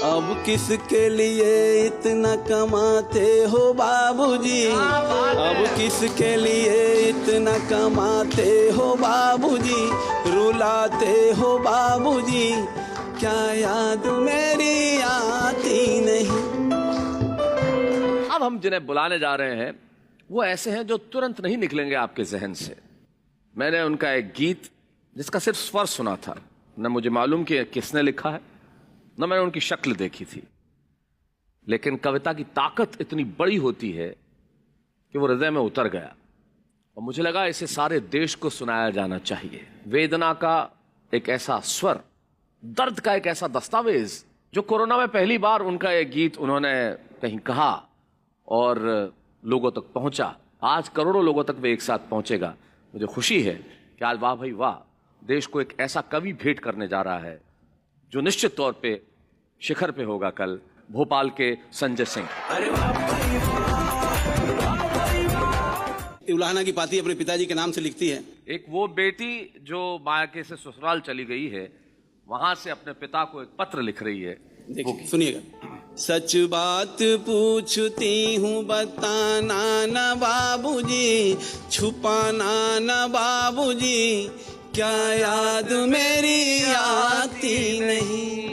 अब किसके लिए इतना कमाते हो बाबूजी, अब किसके लिए इतना कमाते हो बाबूजी, रुलाते हो बाबूजी, क्या याद मेरी आती नहीं। अब हम जिन्हें बुलाने जा रहे हैं वो ऐसे हैं जो तुरंत नहीं निकलेंगे आपके जहन से। मैंने उनका एक गीत जिसका सिर्फ स्वर सुना था, न मुझे मालूम कि किसने लिखा है, न मैंने उनकी शक्ल देखी थी, लेकिन कविता की ताकत इतनी बड़ी होती है कि वो हृदय में उतर गया और मुझे लगा इसे सारे देश को सुनाया जाना चाहिए। वेदना का एक ऐसा स्वर, दर्द का एक ऐसा दस्तावेज, जो कोरोना में पहली बार उनका एक गीत उन्होंने कहीं कहा और लोगों तक पहुंचा। आज करोड़ों लोगों तक वे एक साथ पहुंचेगा। मुझे खुशी है कि आज वाह भाई वाह देश को एक ऐसा कवि भेंट करने जा रहा है जो निश्चित तौर पे शिखर पे होगा कल, भोपाल के संजय सिंह। उलाहना की पाती अपने पिताजी के नाम से लिखती है। एक वो बेटी जो मायके से ससुराल चली गई है, वहां से अपने पिता को एक पत्र लिख रही है। देखिए सुनिएगा। सच बात पूछती हूँ बताना न बाबूजी, छुपाना न बाबूजी, क्या याद मेरी आती नहीं।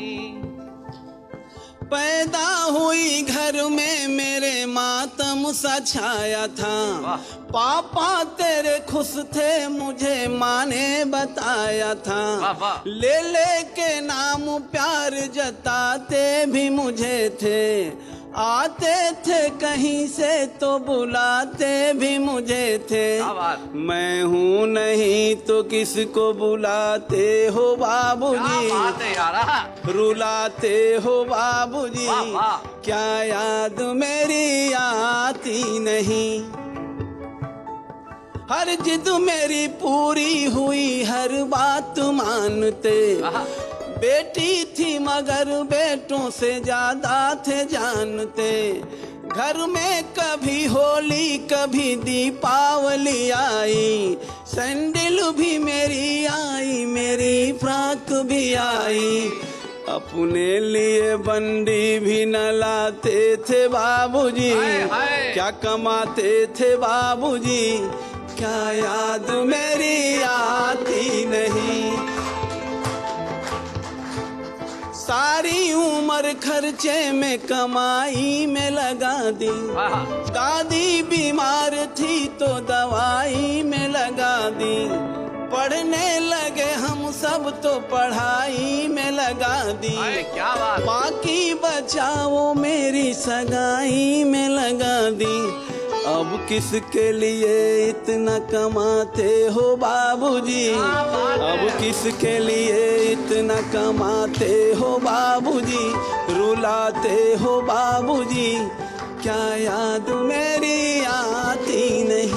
पैदा हुई घर में मेरे मातम सा छाया था, पापा तेरे खुश थे मुझे माँ ने बताया था, ले ले के नाम प्यार जताते भी मुझे थे, आते थे कहीं से तो बुलाते भी मुझे थे, मैं हूँ नहीं तो किसको बुलाते हो बाबूजी, रुलाते हो बाबूजी, क्या याद मेरी आती नहीं। हर जिद मेरी पूरी हुई, हर बात मानते, बेटी थी मगर बेटों से ज्यादा थे जानते, घर में कभी होली कभी दीपावली आई, सैंडल भी मेरी आई, मेरी फ्रॉक भी आई, अपने लिए बंडी भी न लाते थे बाबूजी, क्या कमाते थे बाबूजी, क्या याद मेरी आती नहीं। सारी उम्र खर्चे में कमाई में लगा दी, दादी बीमार थी तो दवाई में लगा दी, पढ़ने लगे हम सब तो पढ़ाई में लगा दी, क्या बात। बाकी बचाओ मेरी सगाई में लगा दी। अब किसके लिए इतना कमाते हो बाबूजी, अब किसके लिए इतना कमाते हो बाबूजी, रुलाते हो बाबूजी, क्या याद मेरी आती नहीं।